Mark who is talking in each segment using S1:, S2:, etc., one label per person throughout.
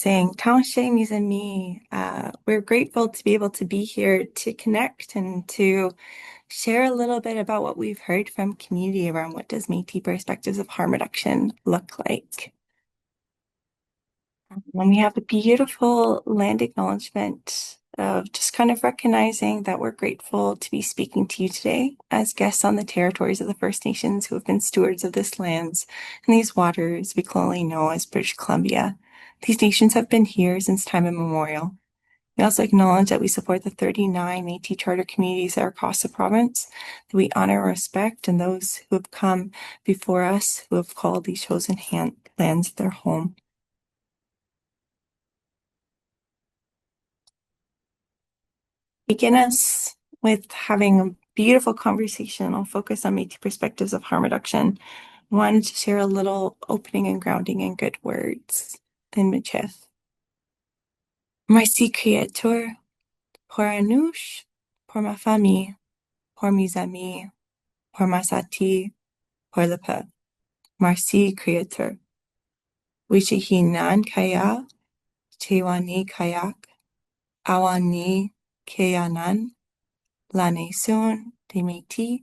S1: amazing. Tanshe, mes amis. We're grateful to be able to be here to connect and to share a little bit about what we've heard from community around what does Métis perspectives of harm reduction look like. And we have a beautiful land acknowledgement of just kind of recognizing that we're grateful to be speaking to you today as guests on the territories of the First Nations who have been stewards of this lands and these waters we colonially know as British Columbia. These nations have been here since time immemorial. We also acknowledge that we support the 39 Métis charter communities that are across the province, that we honor and respect and those who have come before us who have called these chosen lands their home. Begin us with having a beautiful conversation. I'll focus on Métis perspectives of harm reduction. I wanted to share a little opening and grounding in good words in Metis. Merci créateur, pour Anouche, pour ma famille, pour mes amis, pour ma sati, pour le peuple. Merci créateur. Wichihinan kaya, chewani kayak, awani keyanan, la nation de Métis,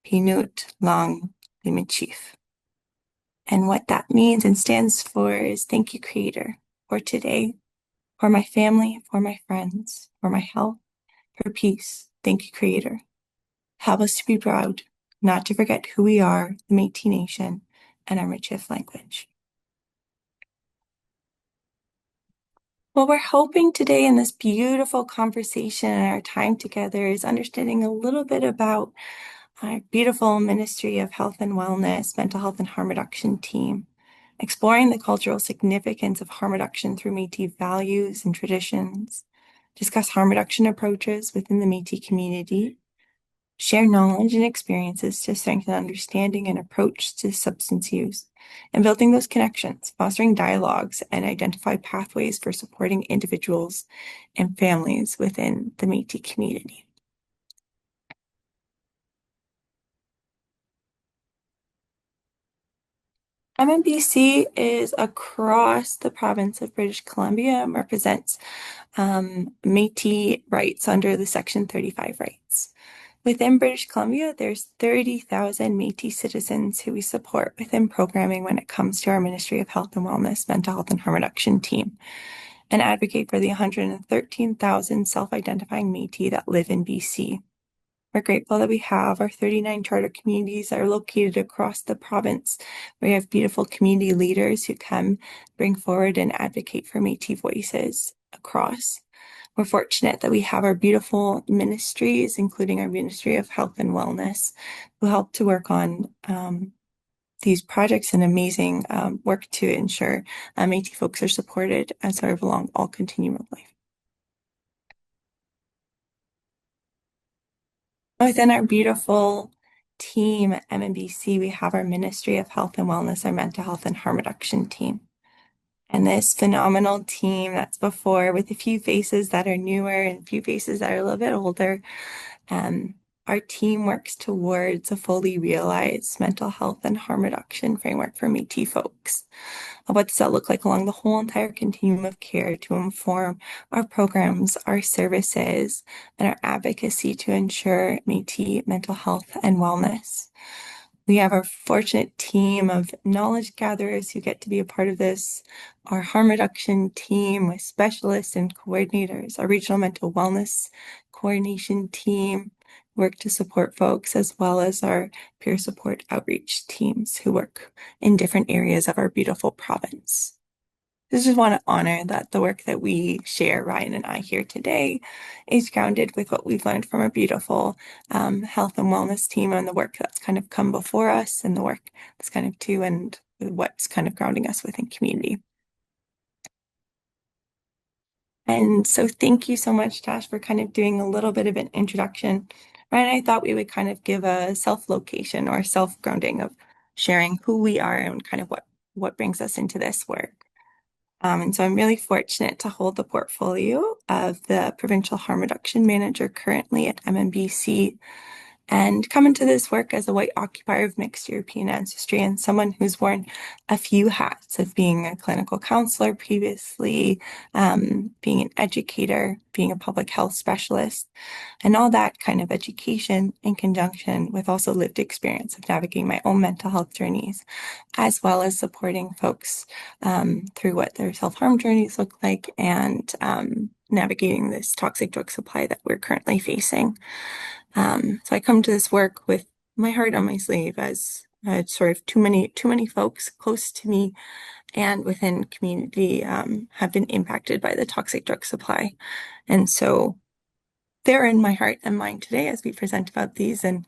S1: Pinut Long Limichif. And what that means and stands for is thank you, Creator, for today, for my family, for my friends, for my health, for peace. Thank you, Creator. Help us to be proud, not to forget who we are, the Métis Nation, and our Michif language. What we're hoping today in this beautiful conversation and our time together is understanding a little bit about our beautiful Ministry of Health and Wellness, Mental Health and Harm Reduction team, exploring the cultural significance of harm reduction through Métis values and traditions, discuss harm reduction approaches within the Métis community, share knowledge and experiences to strengthen understanding and approach to substance use, and building those connections, fostering dialogues, and identify pathways for supporting individuals and families within the Métis community. MNBC is across the province of British Columbia and represents Métis rights under the Section 35 rights. Within British Columbia, there's 30,000 Métis citizens who we support within programming when it comes to our Ministry of Health and Wellness, Mental Health and Harm Reduction team, and advocate for the 113,000 self-identifying Métis that live in BC. We're grateful that we have our 39 charter communities that are located across the province. We have beautiful community leaders who can bring forward and advocate for Métis voices across. We're fortunate that we have our beautiful ministries, including our Ministry of Health and Wellness, who help to work on these projects and amazing work to ensure Métis folks are supported and serve along all continuum of life. Within our beautiful team at MNBC, we have our Ministry of Health and Wellness, our Mental Health and Harm Reduction team. And this phenomenal team that's before, with a few faces that are newer and a few faces that are a little bit older, our team works towards a fully realized mental health and harm reduction framework for Métis folks. What does that look like along the whole entire continuum of care to inform our programs, our services, and our advocacy to ensure Métis mental health and wellness? We have our fortunate team of knowledge gatherers who get to be a part of this, our harm reduction team with specialists and coordinators, our regional mental wellness coordination team work to support folks, as well as our peer support outreach teams who work in different areas of our beautiful province. I just want to honor that the work that we share, Ryan and I, here today is grounded with what we've learned from our beautiful health and wellness team and the work that's kind of come before us and the work that's kind of to and what's kind of grounding us within community. And so thank you so much, Tash, for kind of doing a little bit of an introduction. Ryan and I thought we would kind of give a self-location or self-grounding of sharing who we are and kind of what brings us into this work. And so I'm really fortunate to hold the portfolio of the Provincial Harm Reduction Manager currently at MNBC. and come into this work as a white occupier of mixed European ancestry and someone who's worn a few hats of being a clinical counselor previously, being an educator, being a public health specialist, and all that kind of education in conjunction with also lived experience of navigating my own mental health journeys, as well as supporting folks through what their self-harm journeys look like and navigating this toxic drug supply that we're currently facing. So I come to this work with my heart on my sleeve as sort of too many folks close to me and within community have been impacted by the toxic drug supply. And so they're in my heart and mind today as we present about these and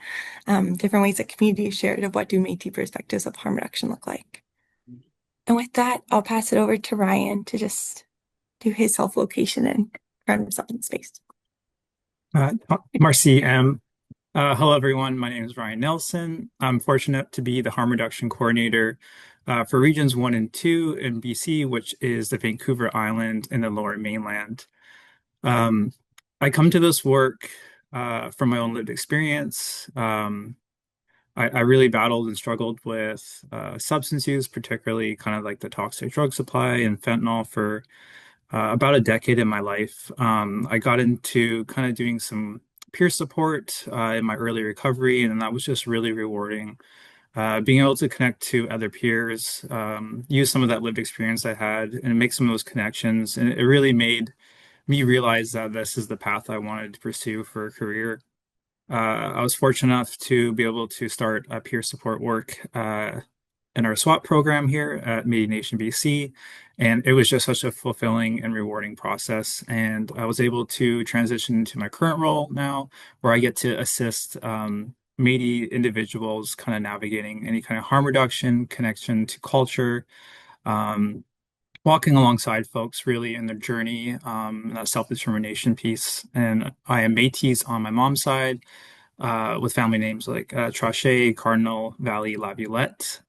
S1: different ways that community is shared of what do Métis perspectives of harm reduction look like. And with that, I'll pass it over to Ryan to just do his self-location and ground himself in space.
S2: Marcy M. Hello, everyone. My name is Ryan Nielsen. I'm fortunate to be the harm reduction coordinator for Regions 1 and 2 in BC, which is the Vancouver Island and the Lower Mainland. I come to this work from my own lived experience. I really battled and struggled with substance use, particularly kind of like the toxic drug supply and fentanyl for about a decade in my life. I got into kind of doing some peer support in my early recovery, and that was just really rewarding. Being able to connect to other peers, use some of that lived experience I had, and make some of those connections. And it really made me realize that this is the path I wanted to pursue for a career. I was fortunate enough to be able to start peer support work in our SWAT program here at Métis Nation BC. And it was just such a fulfilling and rewarding process. And I was able to transition into my current role now, where I get to assist Métis individuals kind of navigating any kind of harm reduction, connection to culture, um, walking alongside folks really in their journey, that self-determination piece. And I am Métis on my mom's side with family names like Trochet, Cardinal, Valley, Laviolette.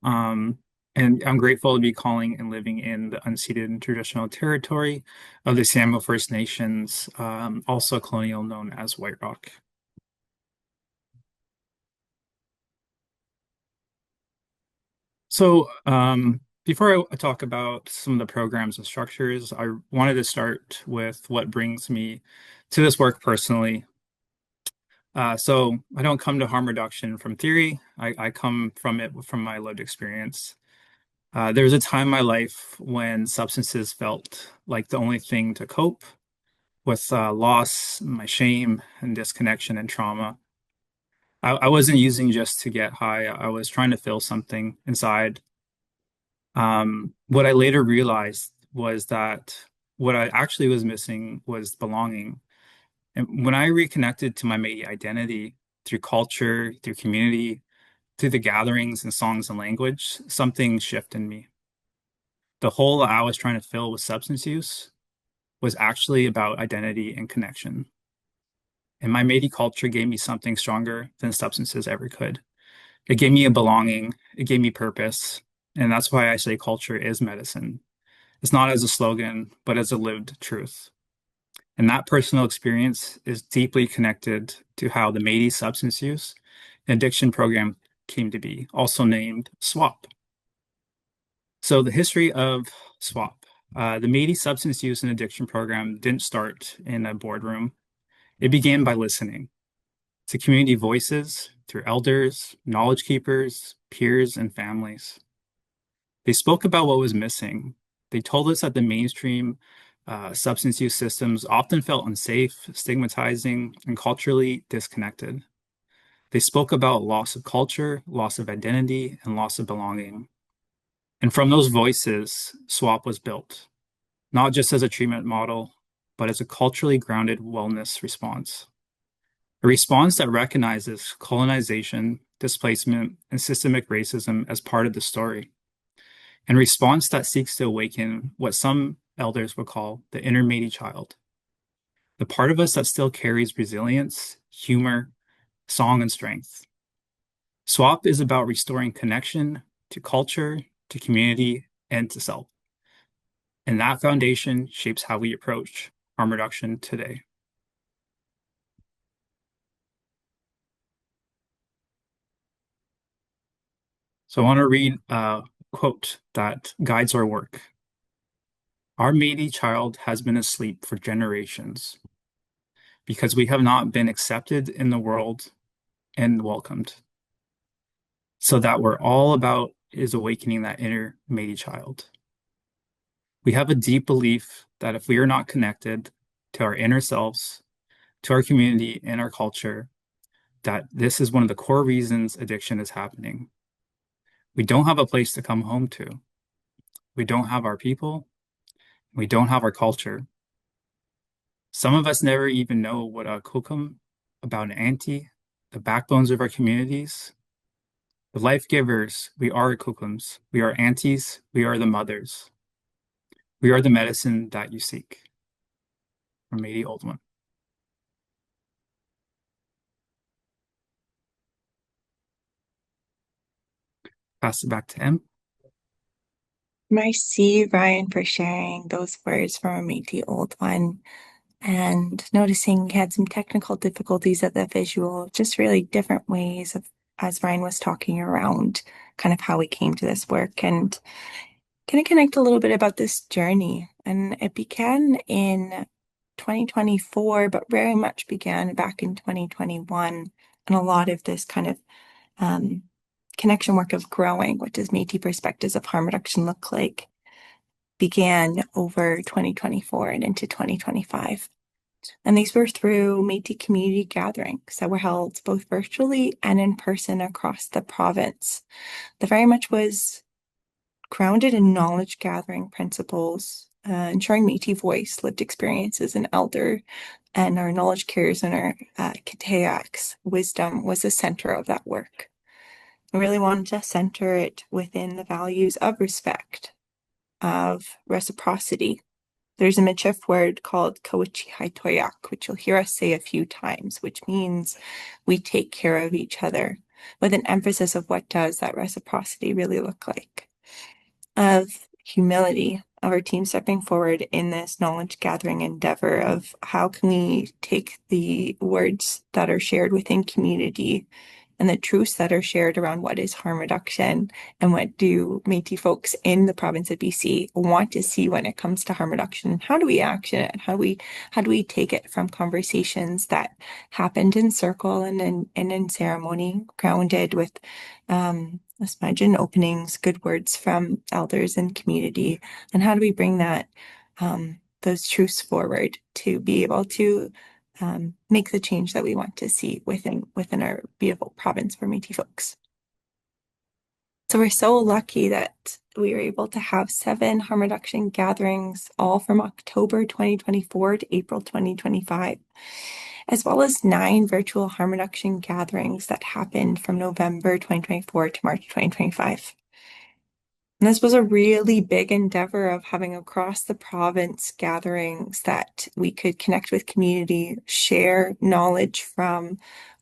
S2: And I'm grateful to be calling and living in the unceded and traditional territory of the Samuel First Nations, also colonial known as White Rock. So before I talk about some of the programs and structures, I wanted to start with what brings me to this work personally. So I don't come to harm reduction from theory. I come from it from my lived experience. There was a time in my life when substances felt like the only thing to cope with loss, my shame, and disconnection and trauma. I wasn't using just to get high. I was trying to feel something inside. What I later realized was that what I actually was missing was belonging. And when I reconnected to my Métis identity through culture, through community, through the gatherings and songs and language, something shifted in me. The hole I was trying to fill with substance use was actually about identity and connection. And my Métis culture gave me something stronger than substances ever could. It gave me a belonging, it gave me purpose. And that's why I say culture is medicine. It's not as a slogan, but as a lived truth. And that personal experience is deeply connected to how the Métis substance use and addiction program came to be, also named SWAP. So the history of SWAP. The Métis substance use and addiction program didn't start in a boardroom. It began by listening to community voices through elders, knowledge keepers, peers, and families. They spoke about what was missing. They told us that the mainstream substance use systems often felt unsafe, stigmatizing, and culturally disconnected. They spoke about loss of culture, loss of identity, and loss of belonging. And from those voices, SWAP was built, not just as a treatment model, but as a culturally grounded wellness response. A response that recognizes colonization, displacement, and systemic racism as part of the story. And a response that seeks to awaken what some elders would call the inner Métis child, the part of us that still carries resilience, humor, song, and strength. SWAP is about restoring connection to culture, to community, and to self. And that foundation shapes how we approach harm reduction today. So I want to read a quote that guides our work. Our Métis child has been asleep for generations because we have not been accepted in the world and welcomed. So that we're all about is awakening that inner Métis child. We have a deep belief that if we are not connected to our inner selves, to our community and our culture, that this is one of the core reasons addiction is happening. We don't have a place to come home to. We don't have our people. We don't have our culture. Some of us never even know what a kokum, about an auntie, the backbones of our communities. The life givers, we are kokums. We are aunties. We are the mothers. We are the medicine that you seek. From Métis Old One. Pass it back to Em.
S1: Merci, Ryan, for sharing those words from a Métis Old One and noticing he had some technical difficulties at the visual, just really different ways of, as Ryan was talking around kind of how we came to this work and kind of connect a little bit about this journey. And it began in 2024, but very much began back in 2021. And a lot of this kind of um, connection work of growing, what does Métis perspectives of harm reduction look like, began over 2024 and into 2025. And these were through Métis community gatherings that were held both virtually and in person across the province. That very much was grounded in knowledge gathering principles, ensuring Métis voice, lived experiences, and elder and our knowledge carriers and our Kiteak's wisdom was the center of that work. I really wanted to center it within the values of respect, of reciprocity. There's a Michif word called Kawichi which you'll hear us say a few times, which means we take care of each other, with an emphasis of what does that reciprocity really look like. Of humility, of our team stepping forward in this knowledge gathering endeavor of how can we take the words that are shared within community and the truths that are shared around what is harm reduction and what do Métis folks in the province of BC want to see when it comes to harm reduction, and how do we action it? How do we take it from conversations that happened in circle and in ceremony, grounded with imagine openings, good words from elders and community, and how do we bring that those truths forward to be able to make the change that we want to see within our beautiful province for Métis folks. So we're so lucky that we were able to have 7 harm reduction gatherings, all from October 2024 to April 2025, as well as 9 virtual harm reduction gatherings that happened from November 2024 to March 2025. And this was a really big endeavor of having across the province gatherings that we could connect with community, share knowledge from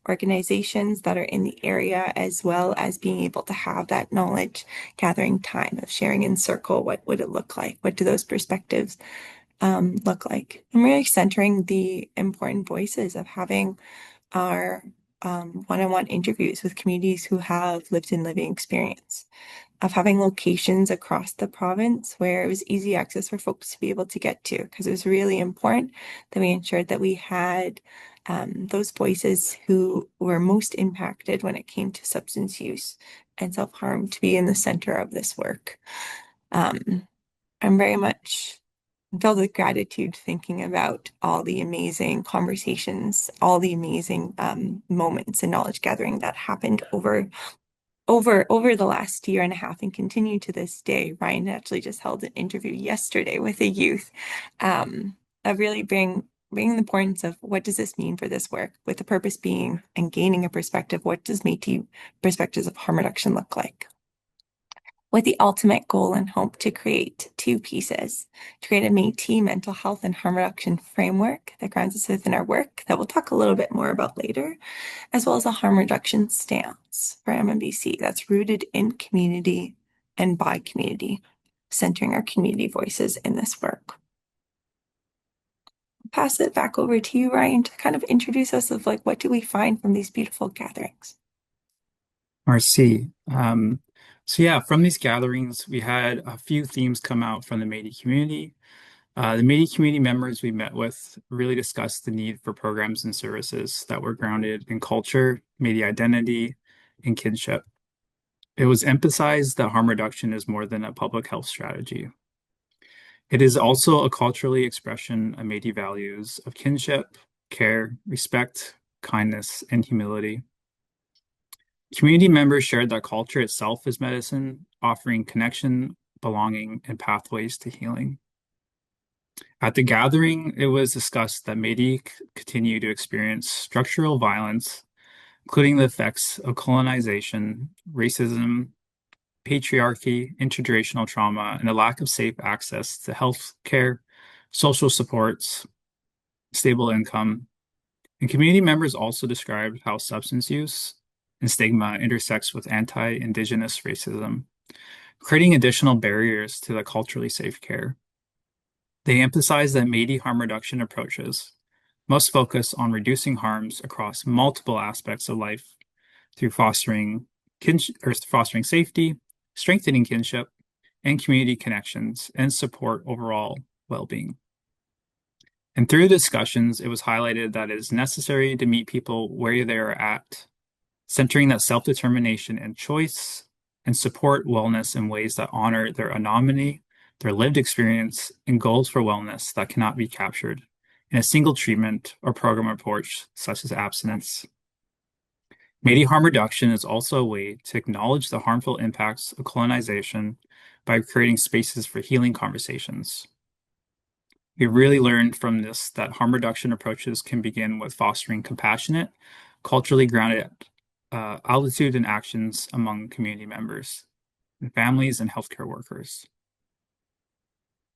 S1: organizations that are in the area, as well as being able to have that knowledge gathering time of sharing in circle. What would it look like? What do those perspectives look like? And really centering the important voices of having our one-on-one interviews with communities who have lived in living experience, of having locations across the province where it was easy access for folks to be able to get to, because it was really important that we ensured that we had those voices who were most impacted when it came to substance use and self-harm to be in the center of this work. I'm very much filled with gratitude thinking about all the amazing conversations, all the amazing moments and knowledge gathering that happened over the last year and a half and continue to this day. Ryan actually just held an interview yesterday with a youth of really bringing the importance of what does this mean for this work, with the purpose being and gaining a perspective, what does Métis perspectives of harm reduction look like? With the ultimate goal and hope to create 2 pieces, to create a Métis mental health and harm reduction framework that grounds us within our work that we'll talk a little bit more about later, as well as a harm reduction stance for MNBC that's rooted in community and by community, centering our community voices in this work. I'll pass it back over to you, Ryan, to kind of introduce us of like what do we find from these beautiful gatherings.
S2: Merci. So yeah, from these gatherings, we had a few themes come out from the Métis community. The Métis community members we met with really discussed the need for programs and services that were grounded in culture, Métis identity, and kinship. It was emphasized that harm reduction is more than a public health strategy. It is also a culturally expression of Métis values of kinship, care, respect, kindness, and humility. Community members shared that culture itself is medicine, offering connection, belonging, and pathways to healing. At the gathering, it was discussed that Métis continue to experience structural violence, including the effects of colonization, racism, patriarchy, intergenerational trauma, and a lack of safe access to health care, social supports, stable income. And community members also described how substance use and stigma intersects with anti-Indigenous racism, creating additional barriers to the culturally safe care. They emphasize that Métis harm reduction approaches must focus on reducing harms across multiple aspects of life through fostering safety, strengthening kinship, and community connections, and support overall well-being. And through discussions, it was highlighted that it is necessary to meet people where they are at, centering that self-determination and choice, and support wellness in ways that honor their anonymity, their lived experience, and goals for wellness that cannot be captured in a single treatment or program approach, such as abstinence. Métis harm reduction is also a way to acknowledge the harmful impacts of colonization by creating spaces for healing conversations. We really learned from this that harm reduction approaches can begin with fostering compassionate, culturally grounded altitude and actions among community members, and families, and healthcare workers.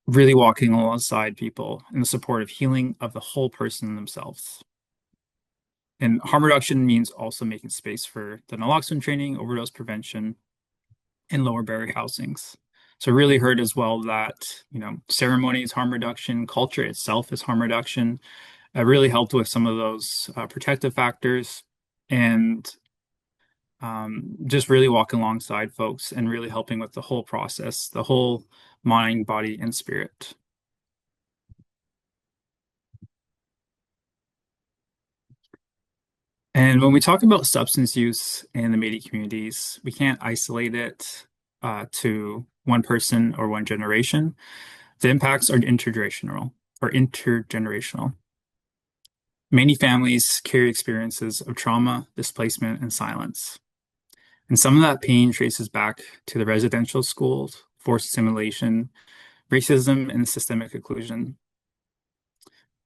S2: Really walking alongside people in the support of healing of the whole person themselves. And harm reduction means also making space for the naloxone training, overdose prevention, and lower barrier housings. So really heard as well that, ceremony is harm reduction, culture itself is harm reduction. Really helped with some of those protective factors and just really walking alongside folks and really helping with the whole process, the whole mind, body, and spirit. And when we talk about substance use in the Métis communities, we can't isolate it to one person or one generation. The impacts are intergenerational. Many families carry experiences of trauma, displacement, and silence. And some of that pain traces back to the residential schools, forced assimilation, racism, and systemic exclusion.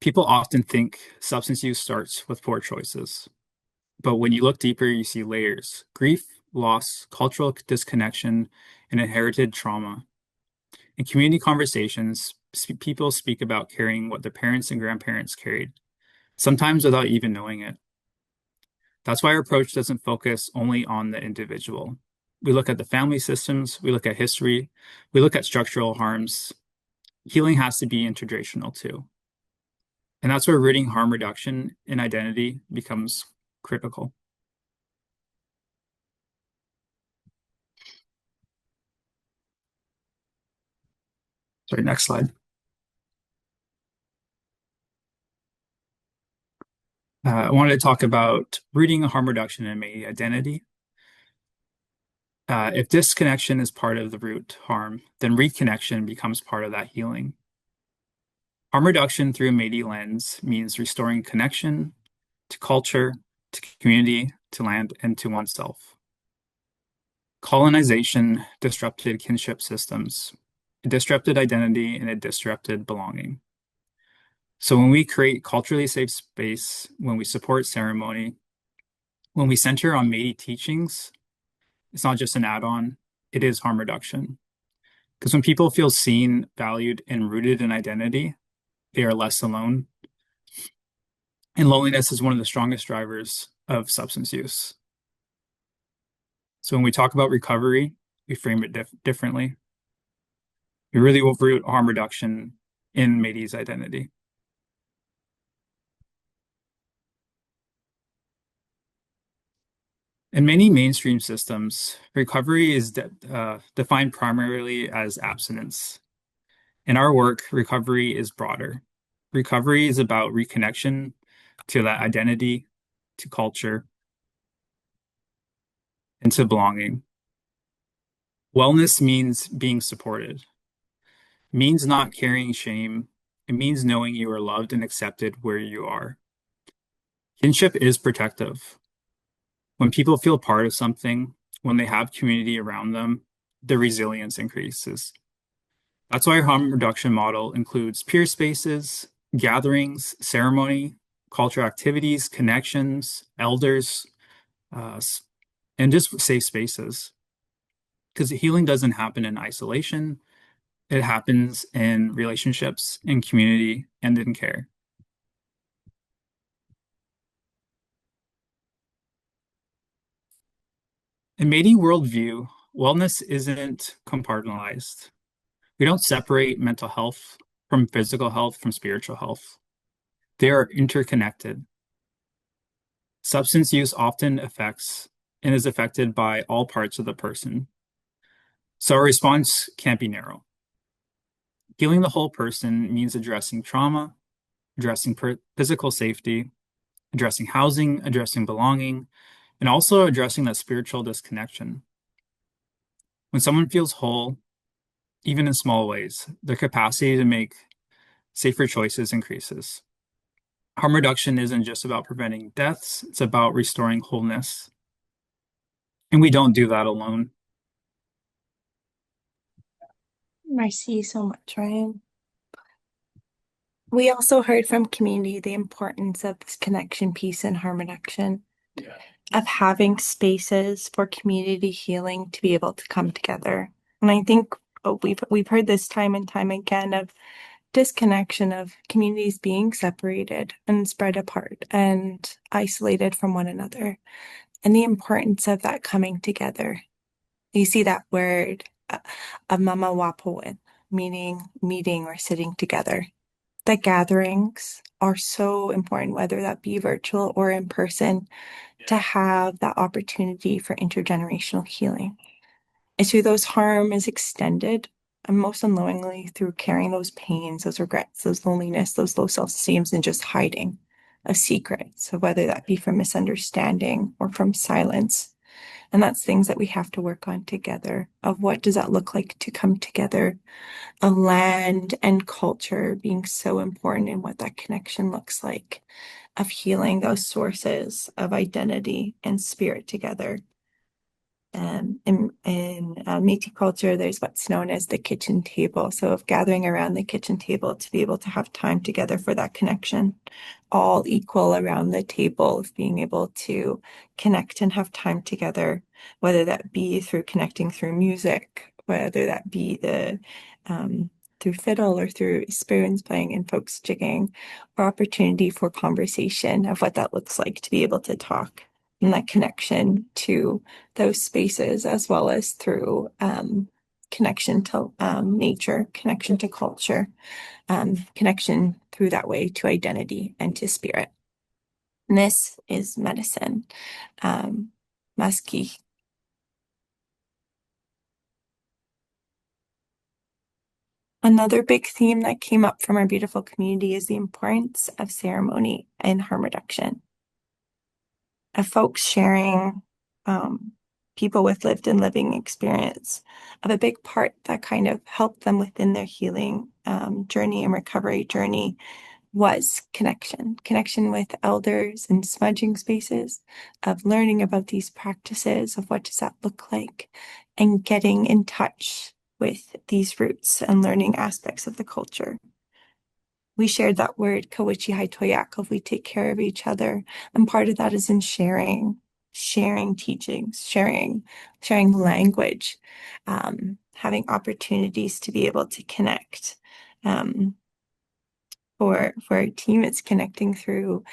S2: People often think substance use starts with poor choices. But when you look deeper, you see layers: grief, loss, cultural disconnection, and inherited trauma. In community conversations, people speak about carrying what their parents and grandparents carried, sometimes without even knowing it. That's why our approach doesn't focus only on the individual. We look at the family systems, we look at history, we look at structural harms. Healing has to be intergenerational too. And that's where rooting harm reduction in identity becomes critical. Sorry, next slide. I wanted to talk about rooting harm reduction in my identity. If disconnection is part of the root harm, then reconnection becomes part of that healing. Harm reduction through a Métis lens means restoring connection to culture, to community, to land, and to oneself. Colonization disrupted kinship systems. It disrupted identity and it disrupted belonging. So when we create culturally safe space, when we support ceremony, when we center on Métis teachings, it's not just an add-on, it is harm reduction. Because when people feel seen, valued, and rooted in identity, they are less alone. And loneliness is one of the strongest drivers of substance use. So when we talk about recovery, we frame it differently. We really will root harm reduction in Métis identity. In many mainstream systems, recovery is defined primarily as abstinence. In our work, recovery is broader. Recovery is about reconnection to that identity, to culture, and to belonging. Wellness means being supported, means not carrying shame. It means knowing you are loved and accepted where you are. Kinship is protective. When people feel part of something, when they have community around them, their resilience increases. That's why our harm reduction model includes peer spaces, gatherings, ceremony, cultural activities, connections, elders, uh, and just safe spaces. Because healing doesn't happen in isolation, it happens in relationships, in community, and in care. In Métis worldview, wellness isn't compartmentalized. We don't separate mental health from physical health from spiritual health. They are interconnected. Substance use often affects and is affected by all parts of the person. So our response can't be narrow. Healing the whole person means addressing trauma, addressing physical safety, addressing housing, addressing belonging, and also addressing that spiritual disconnection. When someone feels whole, even in small ways, their capacity to make safer choices increases. Harm reduction isn't just about preventing deaths, it's about restoring wholeness. And we don't do that alone.
S1: I see so much, Ryan. We also heard from community the importance of this connection piece and harm reduction, of having spaces for community healing to be able to come together. And I think we've heard this time and time again of disconnection of communities being separated and spread apart and isolated from one another, and the importance of that coming together. You see that word of mama wapoin, meaning meeting or sitting together. The gatherings are so important, whether that be virtual or in person, to have that opportunity for intergenerational healing. It's through those harm is extended, and most unknowingly through carrying those pains, those regrets, those loneliness, those low self-esteems, and just hiding of secrets. So whether that be from misunderstanding or from silence. And that's things that we have to work on together, of what does that look like to come together, of land and culture being so important in what that connection looks like, of healing those sources of identity and spirit together. In Métis culture, there's what's known as the kitchen table. So of gathering around the kitchen table to be able to have time together for that connection, all equal around the table, of being able to connect and have time together, whether that be through connecting through music, whether that be the through fiddle or through spoons playing and folks jigging, or opportunity for conversation of what that looks like to be able to talk and that connection to those spaces, as well as through connection to nature, connection to culture, connection through that way to identity and to spirit. And this is medicine. Maski. Another big theme that came up from our beautiful community is the importance of ceremony and harm reduction, of folks sharing people with lived and living experience, of a big part that kind of helped them within their healing journey and recovery journey was connection with elders and smudging spaces, of learning about these practices, of what does that look like, and getting in touch with these roots and learning aspects of the culture. We shared that word, Kawichi Haitoyak, we take care of each other. And part of that is in sharing teachings, sharing language, having opportunities to be able to connect. For our team, it's connecting through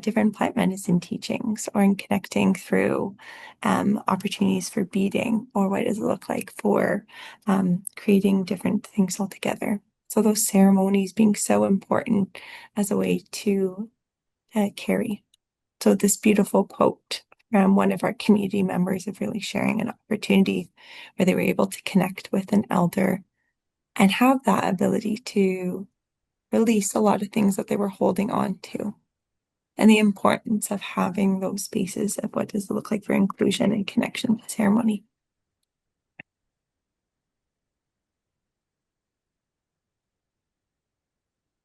S1: different plant medicine teachings, or in connecting through opportunities for beading, or what does it look like for creating different things altogether. So those ceremonies being so important as a way to carry. So this beautiful quote one of our community members of really sharing an opportunity where they were able to connect with an elder and have that ability to release a lot of things that they were holding on to, and the importance of having those spaces of what does it look like for inclusion and connection to ceremony.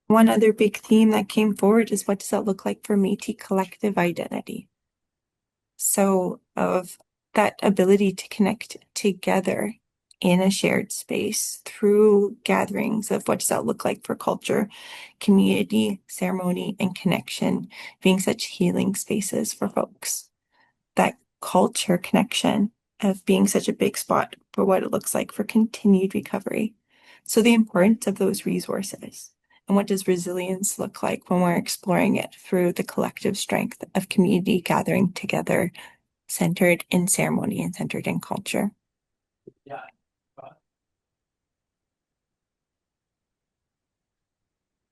S1: One other big theme that came forward is what does that look like for Métis collective identity? So of that ability to connect together in a shared space through gatherings of what does that look like for culture, community, ceremony, and connection being such healing spaces for folks. That culture connection of being such a big spot for what it looks like for continued recovery. So the importance of those resources and what does resilience look like when we're exploring it through the collective strength of community gathering together, centered in ceremony and centered in culture.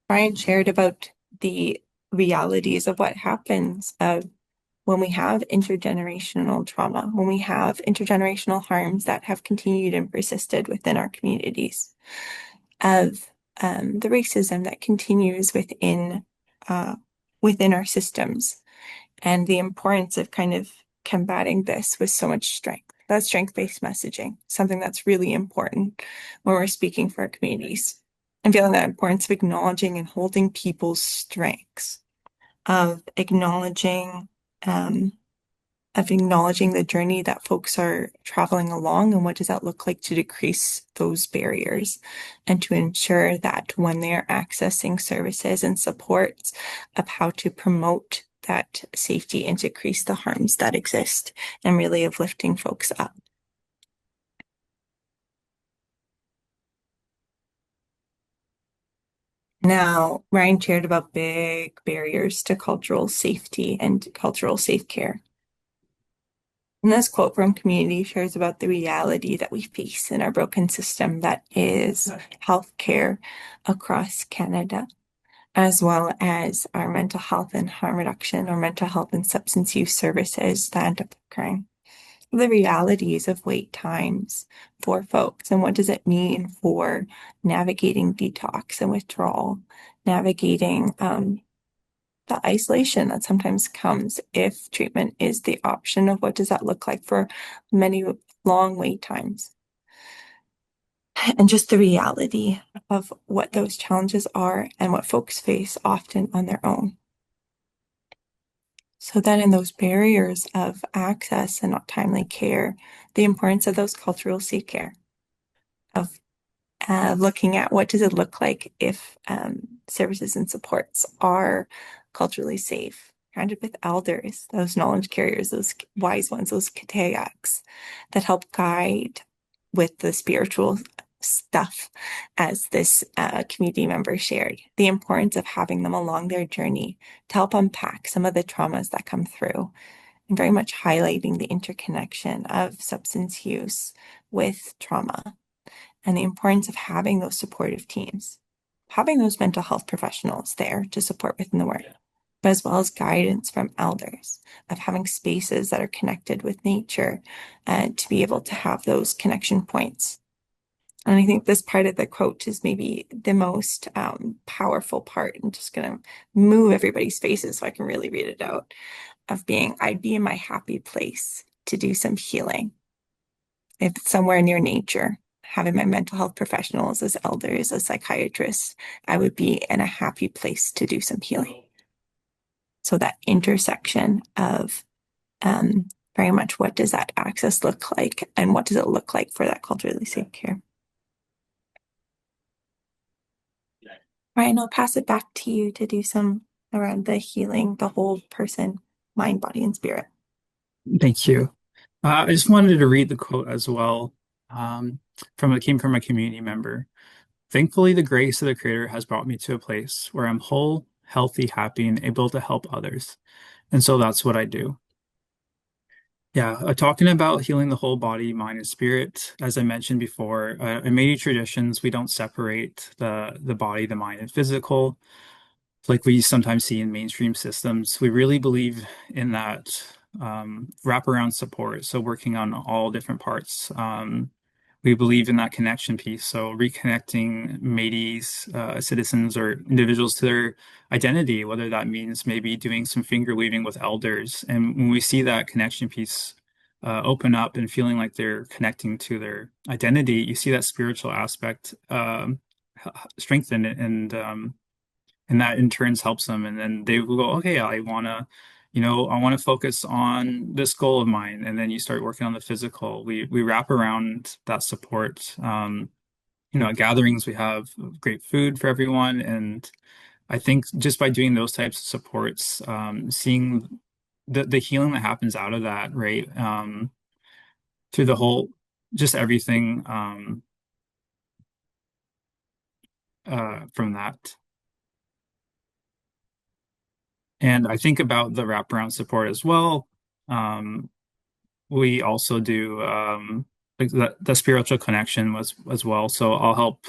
S1: Brian shared about the realities of what happens when we have intergenerational trauma, when we have intergenerational harms that have continued and persisted within our communities, of the racism that continues within our systems, and the importance of kind of combating this with so much strength. That's strength-based messaging, something that's really important when we're speaking for our communities. And feeling that importance of acknowledging and holding people's strengths, of acknowledging um, the journey that folks are traveling along, and what does that look like to decrease those barriers and to ensure that when they're accessing services and supports, of how to promote that safety and decrease the harms that exist, and really of lifting folks up. Now, Ryan shared about big barriers to cultural safety and cultural safe care. And this quote from Community shares about the reality that we face in our broken system that is healthcare across Canada, as well as our mental health and harm reduction or mental health and substance use services that end up occurring. The realities of wait times for folks and what does it mean for navigating detox and withdrawal, navigating the isolation that sometimes comes if treatment is the option, of what does that look like for many long wait times. And just the reality of what those challenges are and what folks face often on their own. So then in those barriers of access and not timely care, the importance of those cultural safe care, of looking at what does it look like if services and supports are culturally safe, grounded with elders, those knowledge carriers, those wise ones, those kayaks that help guide with the spiritual stuff, as this community member shared, the importance of having them along their journey to help unpack some of the traumas that come through, and very much highlighting the interconnection of substance use with trauma, and the importance of having those supportive teams, having those mental health professionals there to support within the work, but as well as guidance from elders, of having spaces that are connected with nature and to be able to have those connection points. And I think this part of the quote is maybe the most powerful part. I'm just going to move everybody's faces so I can really read it out, of being, I'd be in my happy place to do some healing. If it's somewhere near nature, having my mental health professionals as elders, as psychiatrists, I would be in a happy place to do some healing. So that intersection of very much what does that access look like, and what does it look like for that culturally safe care? Ryan, I'll pass it back to you to do some around the healing, the whole person, mind, body, and spirit.
S2: Thank you. I just wanted to read the quote as well. It came from a community member. Thankfully, the grace of the Creator has brought me to a place where I'm whole, healthy, happy, and able to help others. And so that's what I do. Yeah, talking about healing the whole body, mind, and spirit. As I mentioned before, in many traditions, we don't separate the body, the mind, and physical, like we sometimes see in mainstream systems. We really believe in that wraparound support. So working on all different parts. We believe in that connection piece. So reconnecting Métis citizens or individuals to their identity, whether that means maybe doing some finger weaving with elders. And when we see that connection piece open up and feeling like they're connecting to their identity, you see that spiritual aspect strengthen and that in turns helps them. And then they will go, okay, I want to focus on this goal of mine. And then you start working on the physical. We wrap around that support. At gatherings we have great food for everyone. And I think just by doing those types of supports, seeing the healing that happens out of that, right? Through the whole, just everything from that. And I think about the wraparound support as well. Um, we also do like the spiritual connection was as well. So I'll help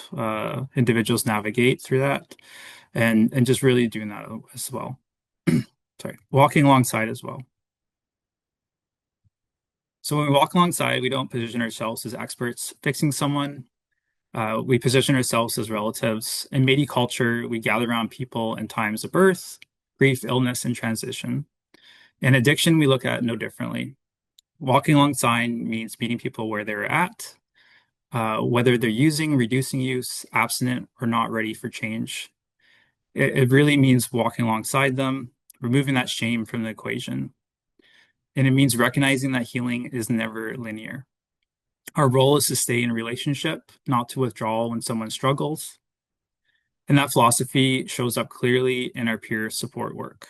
S2: individuals navigate through that and just really doing that as well. Sorry, walking alongside as well. So when we walk alongside, we don't position ourselves as experts fixing someone. We position ourselves as relatives. In Métis culture, we gather around people in times of birth, grief, illness, and transition. In addiction, we look at it no differently. Walking alongside means meeting people where they're at, whether they're using, reducing use, abstinent, or not ready for change. It really means walking alongside them, removing that shame from the equation. And it means recognizing that healing is never linear. Our role is to stay in a relationship, not to withdraw when someone struggles. And that philosophy shows up clearly in our peer support work.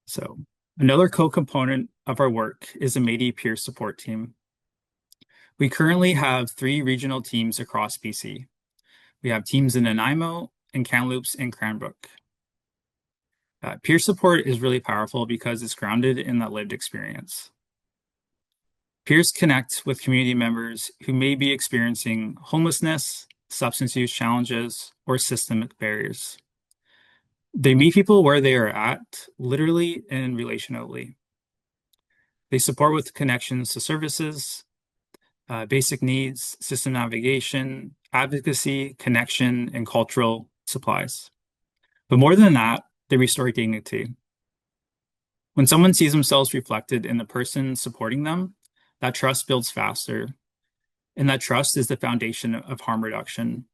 S2: So, another co-component of our work is a Métis peer support team. We currently have 3 regional teams across BC. We have teams in Nanaimo, in Kamloops, and Cranbrook. Peer support is really powerful because it's grounded in that lived experience. Peers connect with community members who may be experiencing homelessness, substance use challenges, or systemic barriers. They meet people where they are at, literally and relationally. They support with connections to services, basic needs, system navigation, advocacy, connection, and cultural supplies. But more than that, they restore dignity. When someone sees themselves reflected in the person supporting them, that trust builds faster. And that trust is the foundation of harm reduction.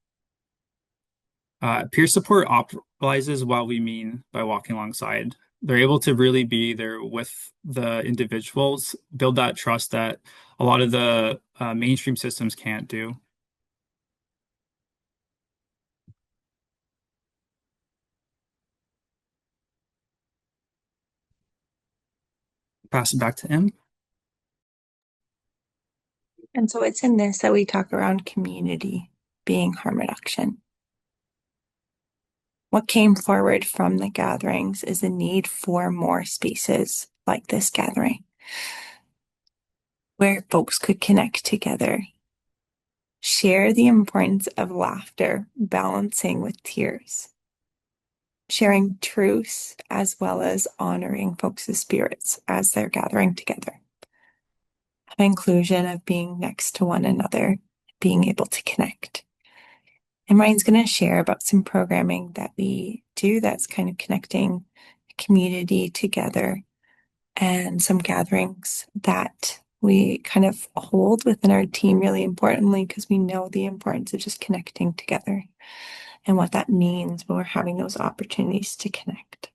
S2: Peer support optimizes what we mean by walking alongside. They're able to really be there with the individuals, build that trust that a lot of the mainstream systems can't do. Pass it back to him.
S1: And so it's in this that we talk around community being harm reduction. What came forward from the gatherings is a need for more spaces like this gathering where folks could connect together, share the importance of laughter, balancing with tears, sharing truths as well as honoring folks' spirits as they're gathering together. An inclusion of being next to one another, being able to connect. And Ryan's going to share about some programming that we do that's kind of connecting the community together and some gatherings that we kind of hold within our team really importantly because we know the importance of just connecting together and what that means when we're having those opportunities to connect.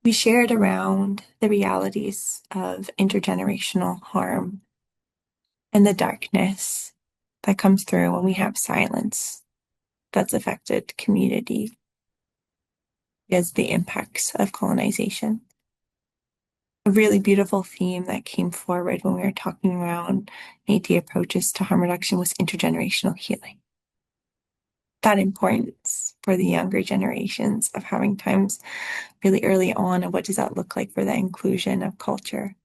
S1: We shared around the realities of intergenerational harm and the darkness that comes through when we have silence that's affected community as the impacts of colonization. A really beautiful theme that came forward when we were talking around Métis approaches to harm reduction was intergenerational healing. That importance for the younger generations of having times really early on and what does that look like for the inclusion of culture,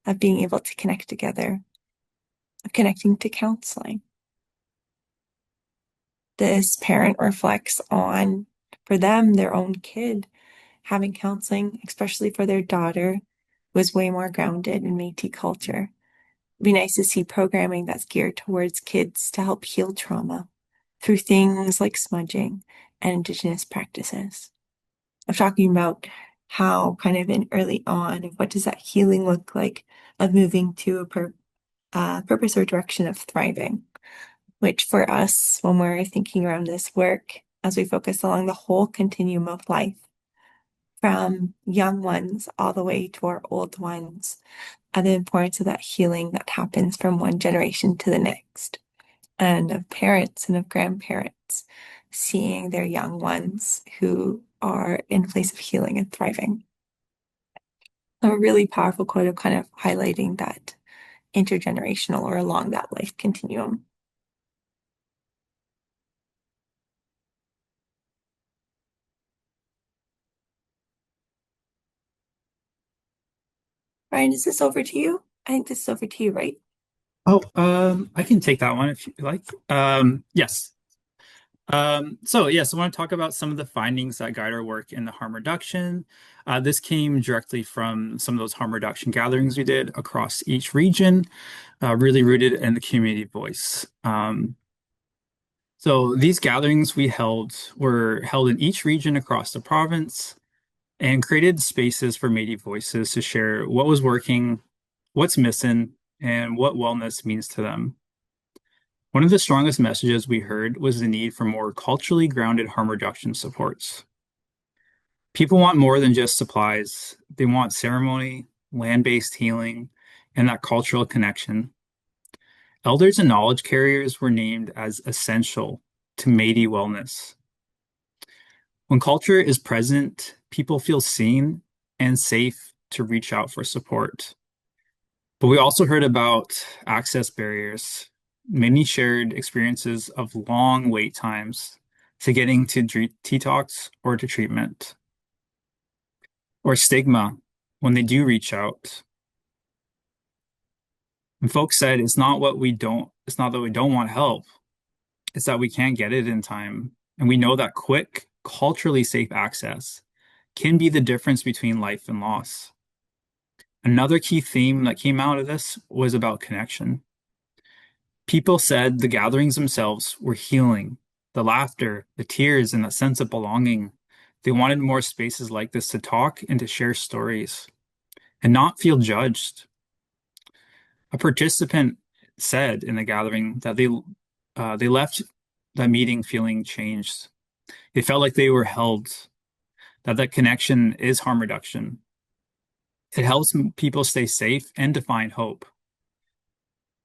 S1: of being able to connect together connecting to counseling. This parent reflects on, for them, their own kid having counseling, especially for their daughter, was way more grounded in Métis culture. It'd be nice to see programming that's geared towards kids to help heal trauma through things like smudging and Indigenous practices. I'm talking about how kind of in early on of what does that healing look like of moving to a purpose or direction of thriving, which for us, when we're thinking around this work, as we focus along the whole continuum of life, from young ones all the way to our old ones, and the importance of that healing that happens from one generation to the next, and of parents and of grandparents seeing their young ones who are in a place of healing and thriving. A really powerful quote of kind of highlighting that intergenerational or along that life continuum. Ryan, is this over to you? I think this is over to you, right?
S2: Oh, I can take that one if you like. Yes. So I want to talk about some of the findings that guide our work in the harm reduction. This came directly from some of those harm reduction gatherings we did across each region, really rooted in the community voice. So these gatherings we held were held in each region across the province and created spaces for Métis voices to share what was working, what's missing, and what wellness means to them. One of the strongest messages we heard was the need for more culturally grounded harm reduction supports. People want more than just supplies. They want ceremony, land-based healing, and that cultural connection. Elders and knowledge carriers were named as essential to Métis wellness. When culture is present, people feel seen and safe to reach out for support. But we also heard about access barriers. Many shared experiences of long wait times to getting to detox or to treatment, or stigma when they do reach out. And folks said it's not that we don't want help, it's that we can't get it in time. And we know that quick, culturally safe access can be the difference between life and loss. Another key theme that came out of this was about connection. People said the gatherings themselves were healing, the laughter, the tears, and the sense of belonging. They wanted more spaces like this to talk and to share stories and not feel judged. A participant said in the gathering that they left that meeting feeling changed. They felt like they were held, that connection is harm reduction. It helps people stay safe and to find hope.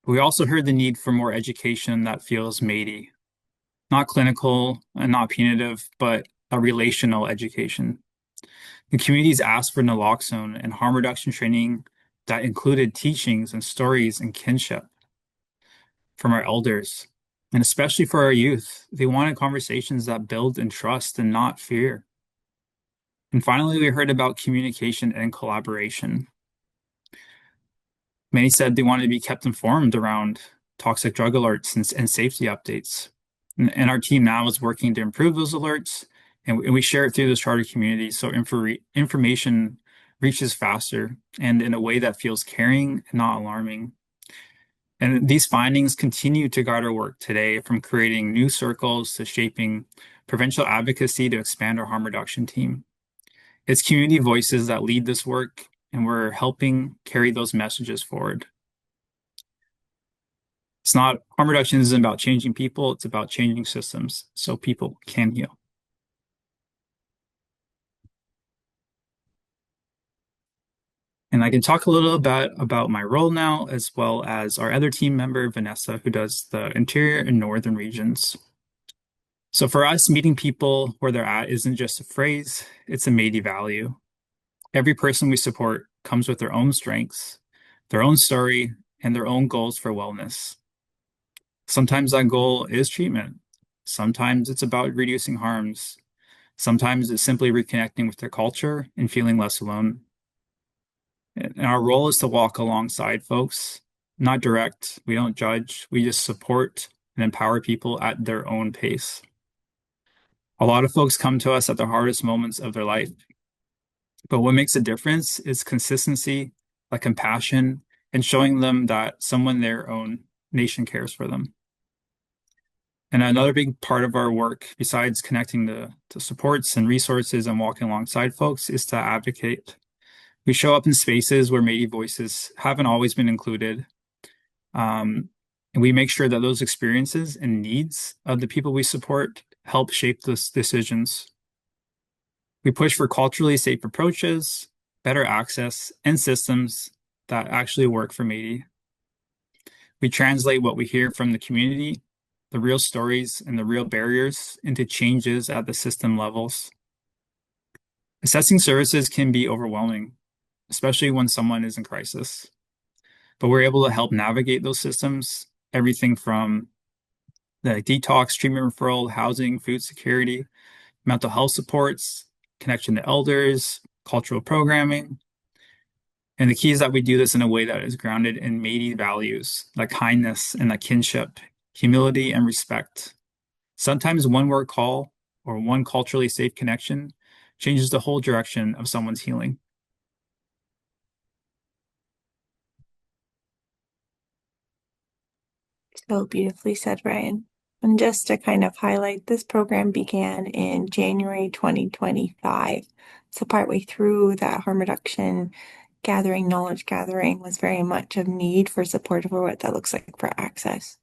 S2: We also heard the need for more education that feels matey, not clinical and not punitive, but a relational education. The communities asked for naloxone and harm reduction training that included teachings and stories and kinship from our elders, and especially for our youth. They wanted conversations that build in trust and not fear. And finally, we heard about communication and collaboration. Many said they wanted to be kept informed around toxic drug alerts and safety updates. And our team now is working to improve those alerts, and we share it through this charter community so information reaches faster and in a way that feels caring and not alarming. And these findings continue to guide our work today, from creating new circles to shaping provincial advocacy to expand our harm reduction team. It's community voices that lead this work, and we're helping carry those messages forward. It's not Harm reduction isn't about changing people, it's about changing systems so people can heal. And I can talk a little bit about my role now, as well as our other team member, Vanessa, who does the interior and northern regions. So for us, meeting people where they're at isn't just a phrase, it's a Métis value. Every person we support comes with their own strengths, their own story, and their own goals for wellness. Sometimes that goal is treatment. Sometimes it's about reducing harms. Sometimes it's simply reconnecting with their culture and feeling less alone. And our role is to walk alongside folks, not direct. We don't judge. We just support and empower people at their own pace. A lot of folks come to us at the hardest moments of their life, but what makes a difference is consistency, like compassion, and showing them that someone in their own nation cares for them. And another big part of our work, besides connecting to supports and resources and walking alongside folks, is to advocate. We show up in spaces where Métis voices haven't always been included. And we make sure that those experiences and needs of the people we support help shape those decisions. We push for culturally safe approaches, better access, and systems that actually work for Métis. We translate what we hear from the community, the real stories, and the real barriers into changes at the system levels. Assessing services can be overwhelming, especially when someone is in crisis. But we're able to help navigate those systems, everything from the detox, treatment referral, housing, food security, mental health supports, connection to elders, cultural programming. And the key is that we do this in a way that is grounded in Métis values, like kindness and like kinship, humility and respect. Sometimes one word call or one culturally safe connection changes the whole direction of someone's healing.
S1: So beautifully said, Ryan. And just to kind of highlight, this program began in January 2025. So partway through that harm reduction gathering, knowledge gathering was very much of need for support for what that looks like for access.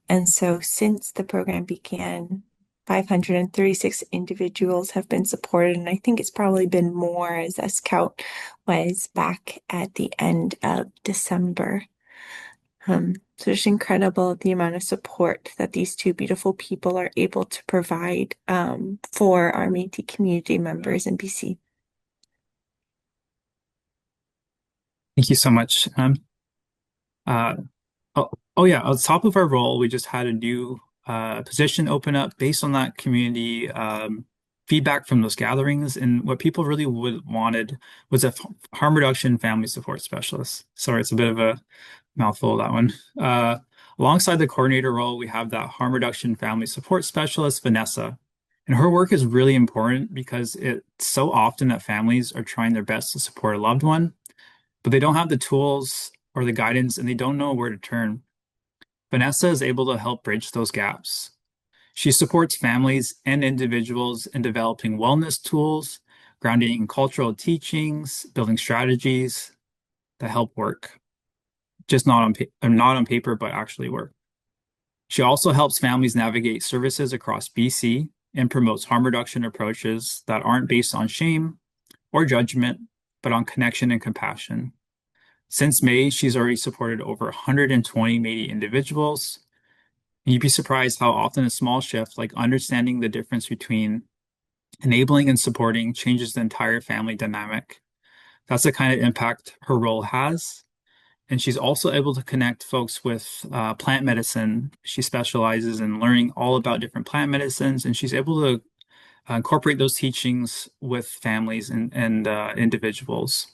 S1: And so since the program began, 536 individuals have been supported, and I think it's probably been more as this count was back at the end of December. So just incredible the amount of support that these two beautiful people are able to provide for our Métis community members in BC.
S2: Thank you so much. Uh, oh yeah, on top of our role, we just had a new position open up based on that community feedback from those gatherings. And what people really wanted was a harm reduction family support specialist. Sorry, it's a bit of a mouthful, that one. Alongside the coordinator role, we have that harm reduction family support specialist, Vanessa. And her work is really important because it's so often that families are trying their best to support a loved one, but they don't have the tools or the guidance and they don't know where to turn. Vanessa is able to help bridge those gaps. She supports families and individuals in developing wellness tools, grounding in cultural teachings, building strategies that help work, just not on paper, but actually work. She also helps families navigate services across BC and promotes harm reduction approaches that aren't based on shame or judgment, but on connection and compassion. Since May, she's already supported over 120 Métis individuals. And you'd be surprised how often a small shift, like understanding the difference between enabling and supporting, changes the entire family dynamic. That's the kind of impact her role has. And she's also able to connect folks with plant medicine. She specializes in learning all about different plant medicines, and she's able to incorporate those teachings with families and individuals.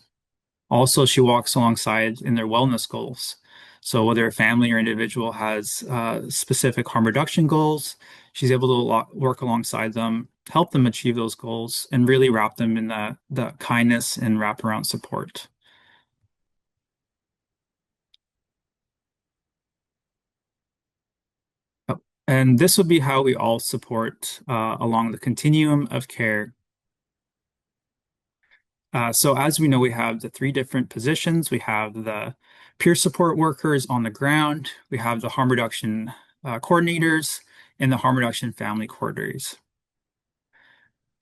S2: Also, she walks alongside in their wellness goals. So whether a family or individual has specific harm reduction goals, she's able to work alongside them, help them achieve those goals, and really wrap them in the kindness and wraparound support. And this would be how we all support along the continuum of care. So as we know, we have the three different positions. We have the peer support workers on the ground. We have the harm reduction coordinators and the harm reduction family coordinators.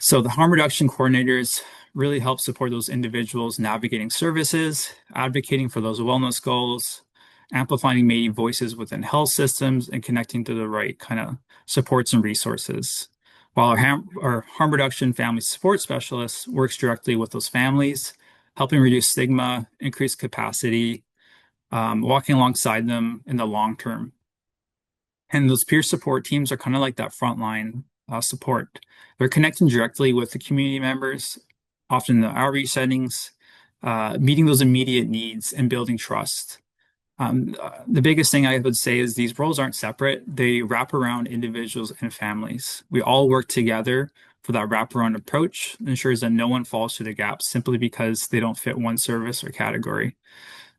S2: So the harm reduction coordinators really help support those individuals navigating services, advocating for those wellness goals, amplifying Métis voices within health systems, and connecting to the right kind of supports and resources. While our harm reduction family support specialist works directly with those families, helping reduce stigma, increase capacity, walking alongside them in the long term. And those peer support teams are kind of like that frontline support. They're connecting directly with the community members, often in the outreach settings, meeting those immediate needs and building trust. The biggest thing I would say is these roles aren't separate. They wrap around individuals and families. We all work together for that wraparound approach, ensures that no one falls through the gaps simply because they don't fit one service or category.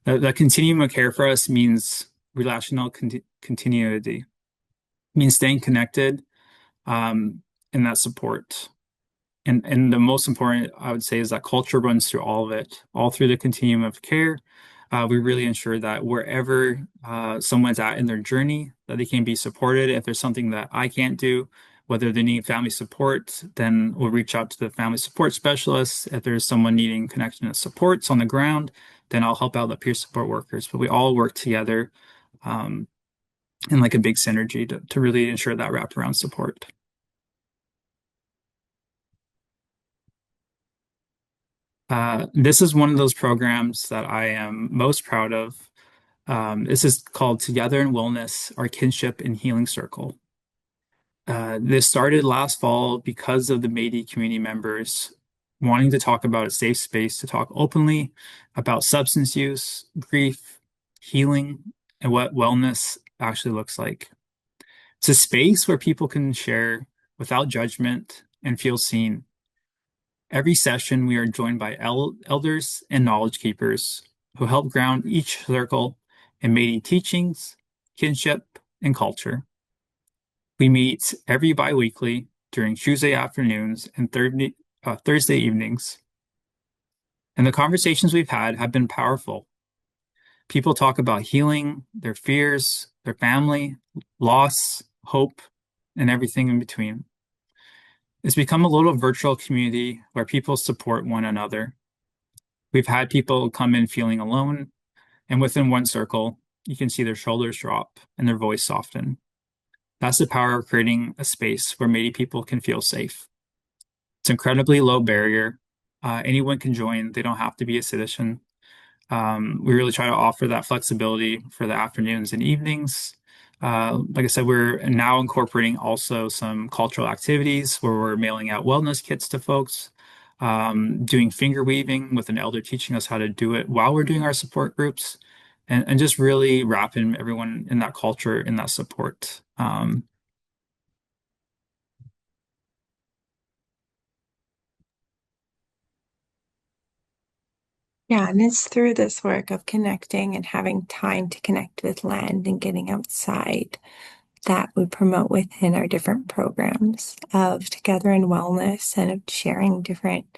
S2: The continuum of care for us means relational continuity, means staying connected, and that support. And the most important, I would say, is that culture runs through all of it, all through the continuum of care. We really ensure that wherever someone's at in their journey, that they can be supported. If there's something that I can't do, whether they need family support, then we'll reach out to the family support specialists. If there's someone needing connection and supports on the ground, then I'll help out the peer support workers. But we all work together um, in like a big synergy to really ensure that wraparound support. This is one of those programs that I am most proud of. This is called Together in Wellness, our Kinship and Healing Circle. This started last fall because of the Métis community members wanting to talk about a safe space to talk openly about substance use, grief, healing, and what wellness actually looks like. It's a space where people can share without judgment and feel seen. Every session, we are joined by elders and knowledge keepers who help ground each circle in Métis teachings, kinship, and culture. We meet every biweekly during Tuesday afternoons and Thursday evenings. And the conversations we've had have been powerful. People talk about healing, their fears, their family, loss, hope, and everything in between. It's become a little virtual community where people support one another. We've had people come in feeling alone, and within one circle, you can see their shoulders drop and their voice soften. That's the power of creating a space where Métis people can feel safe. It's incredibly low barrier. Anyone can join. They don't have to be a citizen. We really try to offer that flexibility for the afternoons and evenings. Like I said, we're now incorporating also some cultural activities where we're mailing out wellness kits to folks, doing finger weaving with an elder teaching us how to do it while we're doing our support groups, and just really wrapping everyone in that culture, in that support.
S1: Yeah, and it's through this work of connecting and having time to connect with land and getting outside that we promote within our different programs of Together in Wellness and of sharing different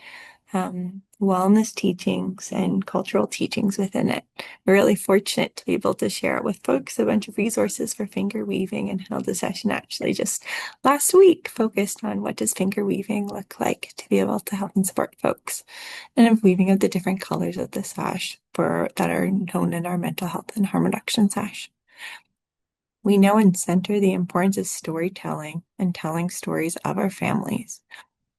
S1: wellness teachings and cultural teachings within it. We're really fortunate to be able to share it with folks a bunch of resources for finger weaving and how the session actually just last week focused on what does finger weaving look like to be able to help and support folks and of weaving of the different colors of the sash for that are known in our mental health and harm reduction sash. We know and center the importance of storytelling and telling stories of our families,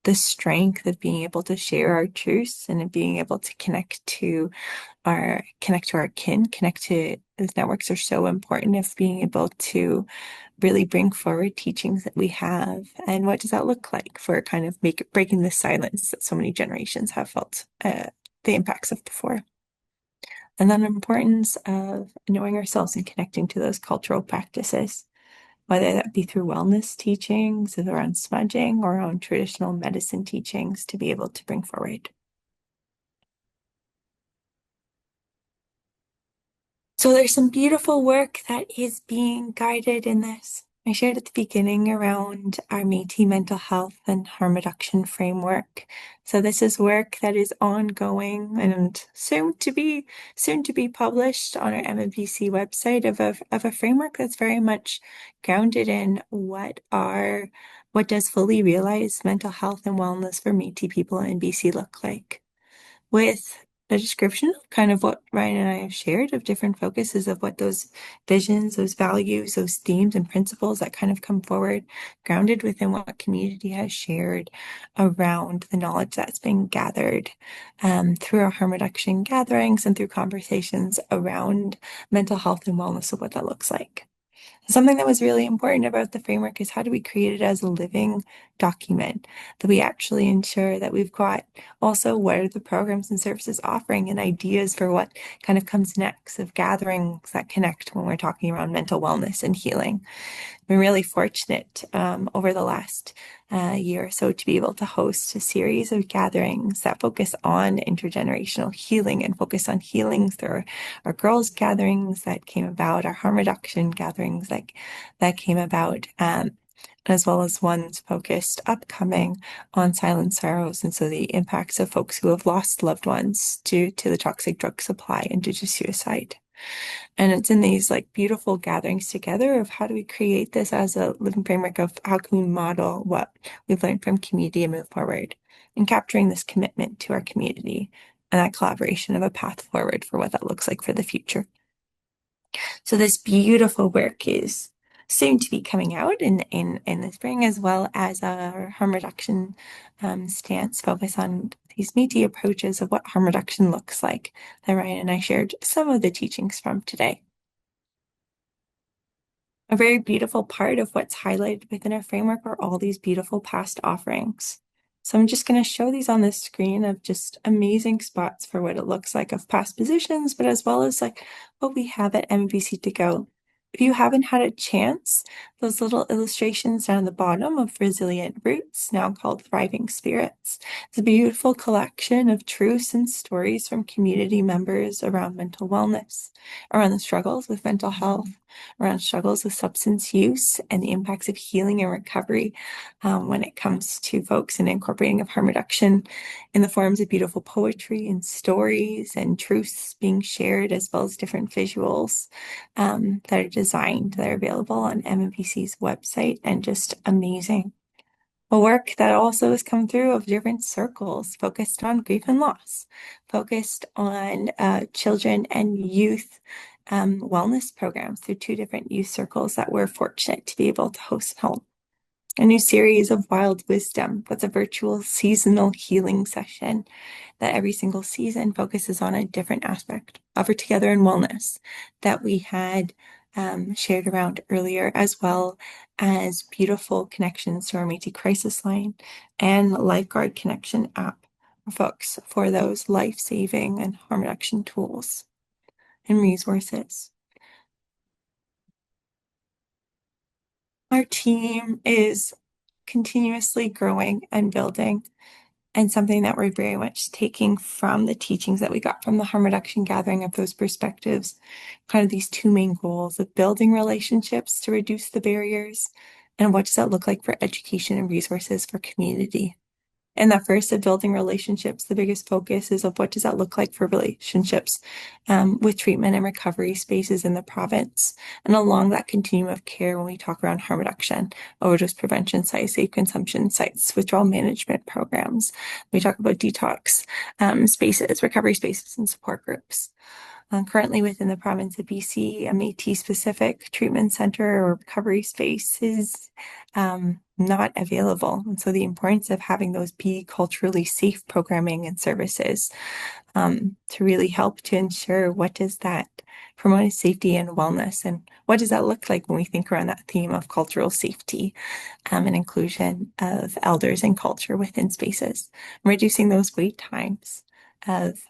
S1: the strength of being able to share our truths and of being able to connect to our kin, connect to those networks are so important of being able to really bring forward teachings that we have. And what does that look like for kind of breaking the silence that so many generations have felt the impacts of before? And then the importance of knowing ourselves and connecting to those cultural practices, whether that be through wellness teachings, around smudging, or on traditional medicine teachings to be able to bring forward. So there's some beautiful work that is being guided in this. I shared at the beginning around our Métis mental health and harm reduction framework. So this is work that is ongoing and soon to be published on our MNBC website of a framework that's very much grounded in what does fully realized mental health and wellness for Métis people in BC look like, with a description of kind of what Ryan and I have shared of different focuses of what those visions, those values, those themes and principles that kind of come forward, grounded within what community has shared around the knowledge that's been gathered through our harm reduction gatherings and through conversations around mental health and wellness of what that looks like. Something that was really important about the framework is how do we create it as a living document that we actually ensure that we've got also what are the programs and services offering and ideas for what kind of comes next of gatherings that connect when we're talking around mental wellness and healing. Been really fortunate over the last year or so to be able to host a series of gatherings that focus on intergenerational healing and focus on healing through our girls' gatherings that came about, our harm reduction gatherings that came about. As well as ones focused upcoming on silent sorrows, and so the impacts of folks who have lost loved ones due to the toxic drug supply and due to suicide. And it's in these like beautiful gatherings together of how do we create this as a living framework of how can we model what we've learned from community and move forward and capturing this commitment to our community and that collaboration of a path forward for what that looks like for the future. So this beautiful work is soon to be coming out in the spring, as well as our harm reduction stance focus on these Métis approaches of what harm reduction looks like that Ryan and I shared some of the teachings from today. A very beautiful part of what's highlighted within our framework are all these beautiful past offerings. So I'm just going to show these on the screen of just amazing spots for what it looks like of past positions, but as well as like what we have at MNBC to go. If you haven't had a chance, those little illustrations down the bottom of Resilient Roots, now called Thriving Spirits, it's a beautiful collection of truths and stories from community members around mental wellness, around the struggles with mental health, around struggles with substance use and the impacts of healing and recovery when it comes to folks and incorporating of harm reduction in the forms of beautiful poetry and stories and truths being shared, as well as different visuals that are designed, that are available on MNBC's website, and just amazing. A work that also has come through of different circles focused on grief and loss, focused on children and youth wellness programs through two different youth circles that we're fortunate to be able to host and hold. A new series of Wild Wisdom with a virtual seasonal healing session that every single season focuses on a different aspect of our Together in Wellness that we had shared around earlier, as well as beautiful connections to our Métis Crisis Line and Lifeguard Connection app for folks for those life-saving and harm reduction tools and resources. Our team is continuously growing and building, and something that we're very much taking from the teachings that we got from the harm reduction gathering of those perspectives, kind of these two main goals of building relationships to reduce the barriers, and what does that look like for education and resources for community. And that first of building relationships, the biggest focus is of what does that look like for relationships with treatment and recovery spaces in the province. And along that continuum of care, when we talk around harm reduction, overdose prevention sites, safe consumption sites, withdrawal management programs, we talk about detox spaces, recovery spaces, and support groups. Currently within the province of BC, a Métis-specific treatment center or recovery space is not available. And so the importance of having those be culturally safe programming and services to really help to ensure what does that promote safety and wellness, and what does that look like when we think around that theme of cultural safety and inclusion of elders and culture within spaces, reducing those wait times of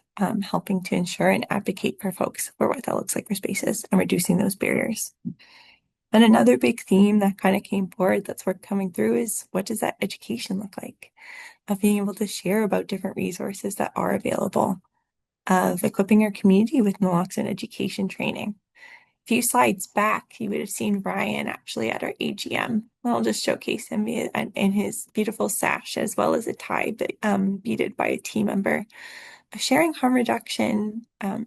S1: helping to ensure and advocate for folks for what that looks like for spaces and reducing those barriers. And another big theme that kind of came forward that's worth coming through is what does that education look like? Of being able to share about different resources that are available, of equipping our community with naloxone education training. A few slides back, you would have seen Ryan actually at our AGM. I'll just showcase him in his beautiful sash, as well as a tie beaded by a team member, sharing harm reduction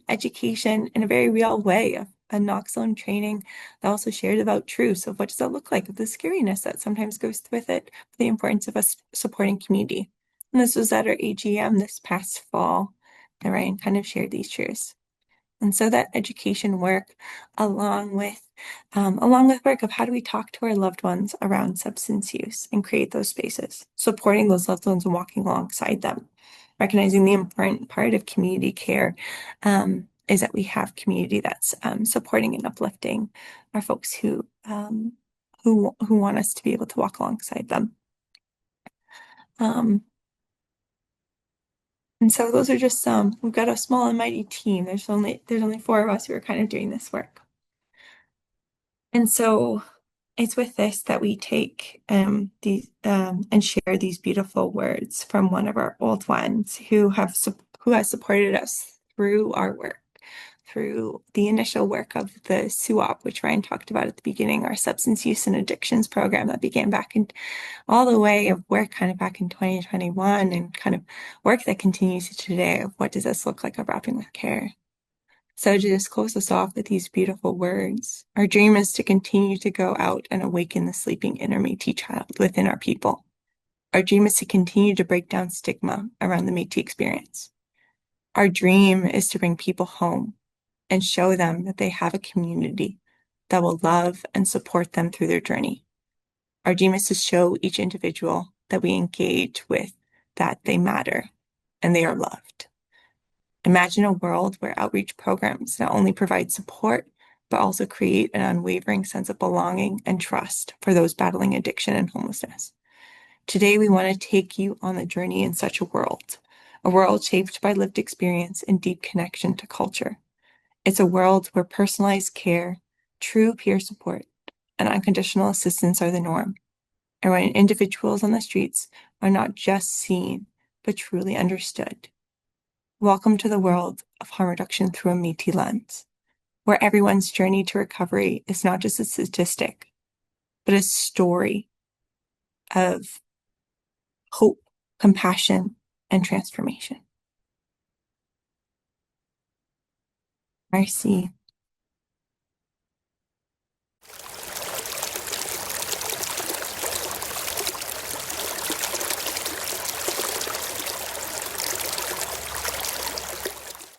S1: education in a very real way, a naloxone training that also shared about truths of what does that look like, of the scariness that sometimes goes with it, the importance of us supporting community. And this was at our AGM this past fall, and Ryan kind of shared these truths. And so that education work, along with work of how do we talk to our loved ones around substance use and create those spaces, supporting those loved ones and walking alongside them, recognizing the important part of community care is that we have community that's supporting and uplifting our folks who want us to be able to walk alongside them. And so those are just some. We've got a small and mighty team. There's only four of us who are kind of doing this work. And so it's with this that we take these and share these beautiful words from one of our old ones who has supported us through our work, through the initial work of the SUOP, which Ryan talked about at the beginning, our substance use and addictions program that began back in all the way of work kind of back in 2021 and kind of work that continues today of what does this look like of wrapping with care. So to just close us off with these beautiful words, our dream is to continue to go out and awaken the sleeping inner Métis child within our people. Our dream is to continue to break down stigma around the Métis experience. Our dream is to bring people home and show them that they have a community that will love and support them through their journey. Our dream is to show each individual that we engage with that they matter and they are loved. Imagine a world where outreach programs not only provide support, but also create an unwavering sense of belonging and trust for those battling addiction and homelessness. Today, we want to take you on the journey in such a world shaped by lived experience and deep connection to culture. It's a world where personalized care, true peer support, and unconditional assistance are the norm, and when individuals on the streets are not just seen, but truly understood. Welcome to the world of harm reduction through a Métis lens, where everyone's journey to recovery is not just a statistic, but a story of hope, compassion, and transformation. Merci.